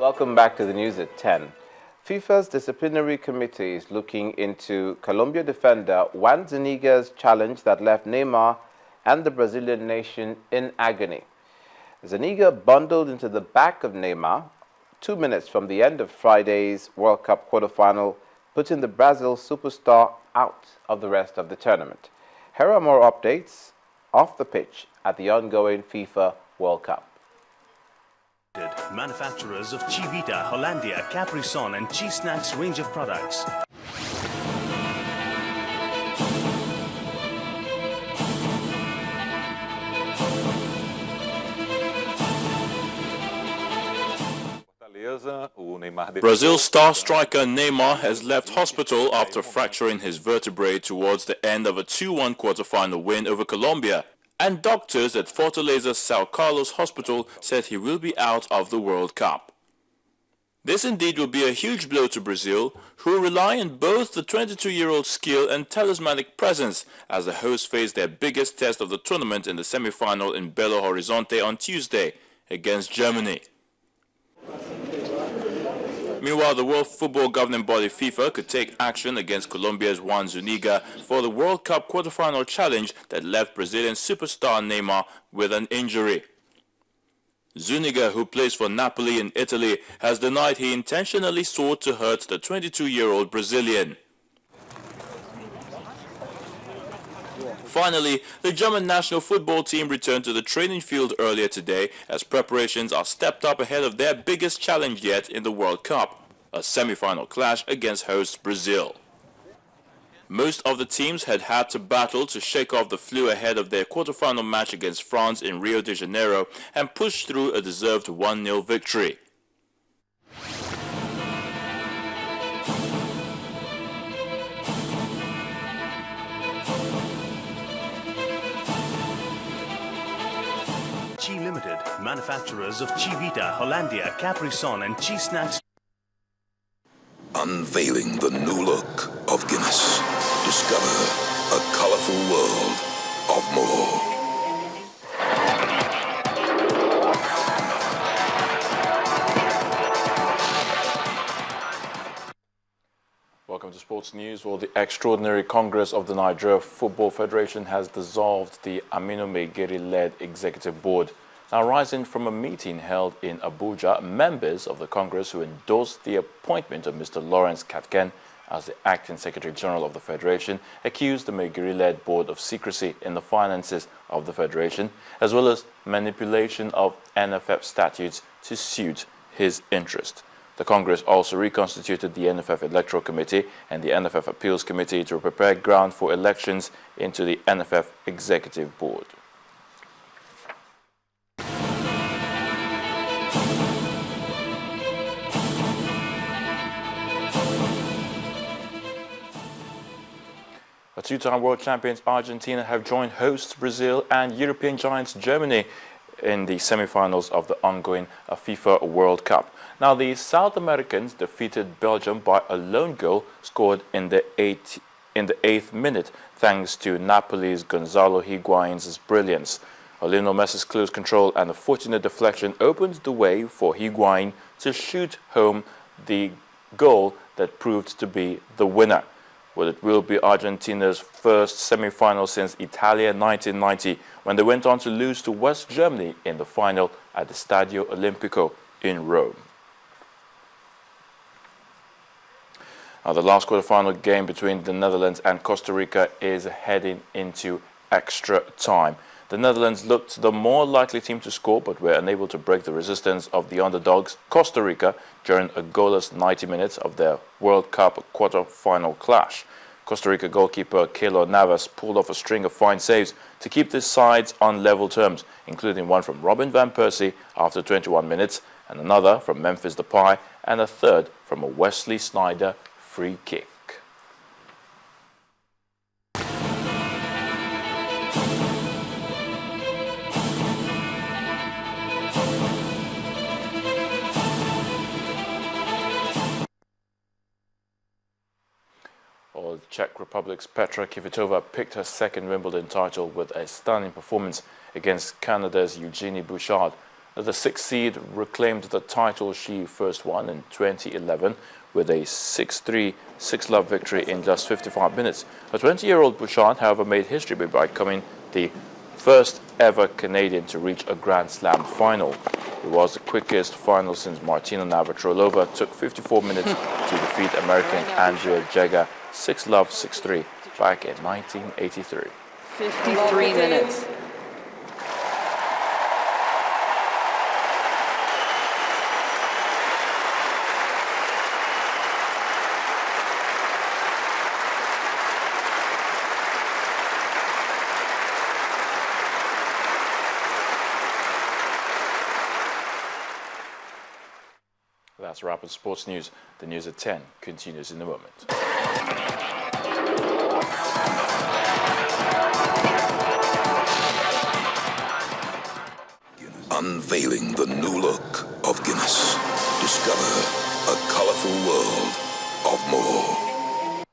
Welcome back to the news at 10. FIFA's disciplinary committee is looking into Colombia defender Juan Zuniga's challenge that left Neymar and the Brazilian nation in agony. Zuniga bundled into the back of Neymar 2 minutes from the end of Friday's World Cup quarterfinal, putting the Brazil superstar out of the rest of the tournament. Here are more updates off the pitch at the ongoing FIFA World Cup. Manufacturers of Chivita, Hollandia, Capri Sun and Cheese Snacks range of products. Brazil star striker Neymar has left hospital after fracturing his vertebrae towards the end of a 2-1 quarterfinal win over Colombia. And doctors at Fortaleza Sao Carlos Hospital said he will be out of the World Cup. This indeed will be a huge blow to Brazil, who rely on both the 22-year-old's skill and talismanic presence as the hosts face their biggest test of the tournament in the semi-final in Belo Horizonte on Tuesday against Germany. Meanwhile, the World Football Governing Body FIFA could take action against Colombia's Juan Zuniga for the World Cup quarterfinal challenge that left Brazilian superstar Neymar with an injury. Zuniga, who plays for Napoli in Italy, has denied he intentionally sought to hurt the 22-year-old Brazilian. Finally, the German national football team returned to the training field earlier today as preparations are stepped up ahead of their biggest challenge yet in the World Cup, a semi-final clash against host Brazil. Most of the teams had to battle to shake off the flu ahead of their quarterfinal match against France in Rio de Janeiro and push through a deserved 1-0 victory. Chi Limited, manufacturers of Chivita, Hollandia, Capri Sun and Cheese Snacks. Unveiling the new look of Guinness. Discover a colorful world of more. Welcome to Sports News. Well, the Extraordinary Congress of the Nigeria Football Federation has dissolved the Aminu Megeri-led Executive Board. Now, rising from a meeting held in Abuja, members of the Congress who endorsed the appointment of Mr. Lawrence Katken as the Acting Secretary General of the Federation accused the Megeri-led board of secrecy in the finances of the Federation, as well as manipulation of NFF statutes to suit his interest. The Congress also reconstituted the NFF Electoral Committee and the NFF Appeals Committee to prepare ground for elections into the NFF Executive Board. Two-time world champions Argentina have joined hosts Brazil and European giants Germany in the semi-finals of the ongoing FIFA World Cup. Now, the South Americans defeated Belgium by a lone goal scored in the 8th minute, thanks to Napoli's Gonzalo Higuain's brilliance. Lionel Messi's close control and a fortunate deflection opened the way for Higuain to shoot home the goal that proved to be the winner. Well, it will be Argentina's first semi-final since Italia 1990, when they went on to lose to West Germany in the final at the Stadio Olimpico in Rome. Now, the last quarterfinal game between the Netherlands and Costa Rica is heading into extra time. The Netherlands looked the more likely team to score, but were unable to break the resistance of the underdogs, Costa Rica, during a goalless 90 minutes of their World Cup quarter-final clash. Costa Rica goalkeeper Keylor Navas pulled off a string of fine saves to keep the sides on level terms, including one from Robin van Persie after 21 minutes, and another from Memphis Depay, and a third from a Wesley Sneijder free kick. Czech Republic's Petra Kvitova picked her second Wimbledon title with a stunning performance against Canada's Eugenie Bouchard. The sixth seed reclaimed the title she first won in 2011 with a 6-3, 6-love victory in just 55 minutes. A 20-year-old Bouchard, however, made history by becoming the first ever Canadian to reach a Grand Slam final. It was the quickest final since Martina Navratilova took 54 minutes to defeat American Andrea Jaeger 6-love, 6-3 back in 1983. 53 minutes. That's Rapid Sports News. The news at 10 continues in a moment. Unveiling the new look of Guinness. Discover a colorful world of more.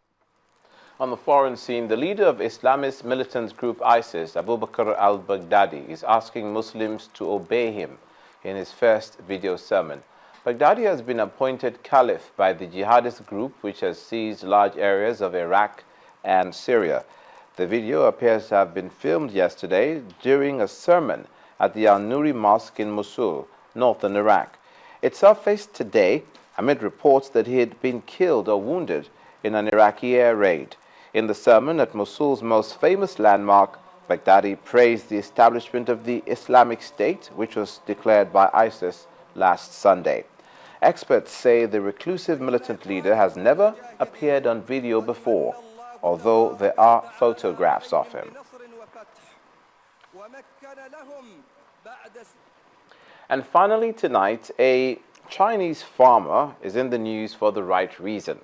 On the foreign scene, the leader of Islamist militant group ISIS, Abu Bakr al-Baghdadi, is asking Muslims to obey him in his first video sermon. Baghdadi has been appointed caliph by the jihadist group, which has seized large areas of Iraq and Syria. The video appears to have been filmed yesterday during a sermon at the Al-Nuri Mosque in Mosul, northern Iraq. It surfaced today amid reports that he had been killed or wounded in an Iraqi air raid. In the sermon at Mosul's most famous landmark, Baghdadi praised the establishment of the Islamic State, which was declared by ISIS last Sunday. Experts say the reclusive militant leader has never appeared on video before, although there are photographs of him. And finally tonight, a Chinese farmer is in the news for the right reason.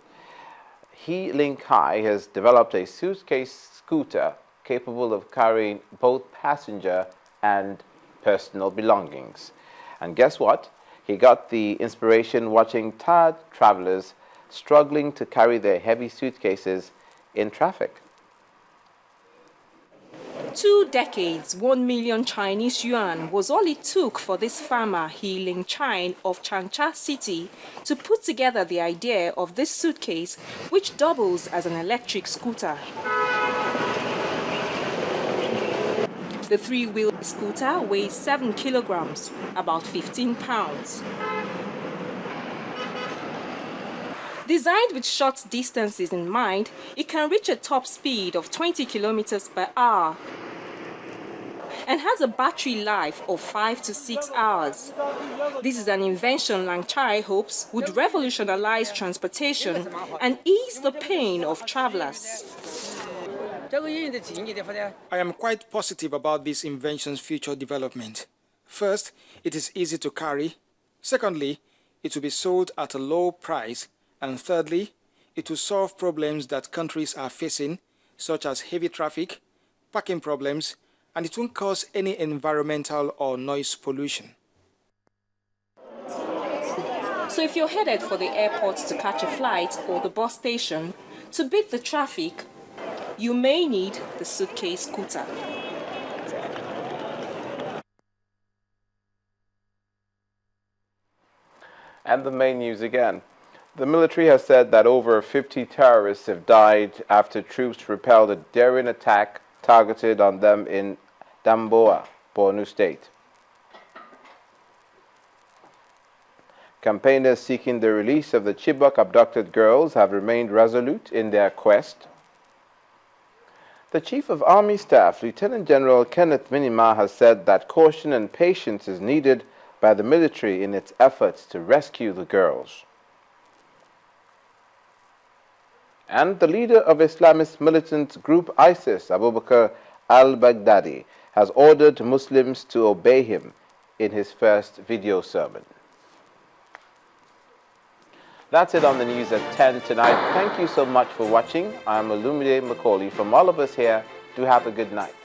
He Ling Kai has developed a suitcase scooter capable of carrying both passenger and personal belongings. And guess what? He got the inspiration watching tired travelers struggling to carry their heavy suitcases in traffic. 2 decades, 1 million Chinese yuan was all it took for this farmer, He Ling Chai of Changsha City, to put together the idea of this suitcase, which doubles as an electric scooter. The 3-wheel scooter weighs 7 kilograms, about 15 pounds. Designed with short distances in mind, it can reach a top speed of 20 kilometers per hour and has a battery life of 5 to 6 hours. This is an invention Lang Chai hopes would revolutionize transportation and ease the pain of travelers. I am quite positive about this invention's future development. First, it is easy to carry. Secondly, it will be sold at a low price. And thirdly, it will solve problems that countries are facing, such as heavy traffic, parking problems, and it won't cause any environmental or noise pollution. So if you're headed for the airport to catch a flight or the bus station, to beat the traffic, you may need the suitcase scooter. And the main news again. The military has said that over 50 terrorists have died after troops repelled a daring attack targeted on them in Damboa, Borno State. Campaigners seeking the release of the Chibok abducted girls have remained resolute in their quest. The Chief of Army Staff, Lieutenant General Kenneth Minima, has said that caution and patience is needed by the military in its efforts to rescue the girls. And the leader of Islamist militant group ISIS, Abu Bakr al-Baghdadi, has ordered Muslims to obey him in his first video sermon. That's it on the news at 10 tonight. Thank you so much for watching. I'm Olumide Macaulay. From all of us here, do have a good night.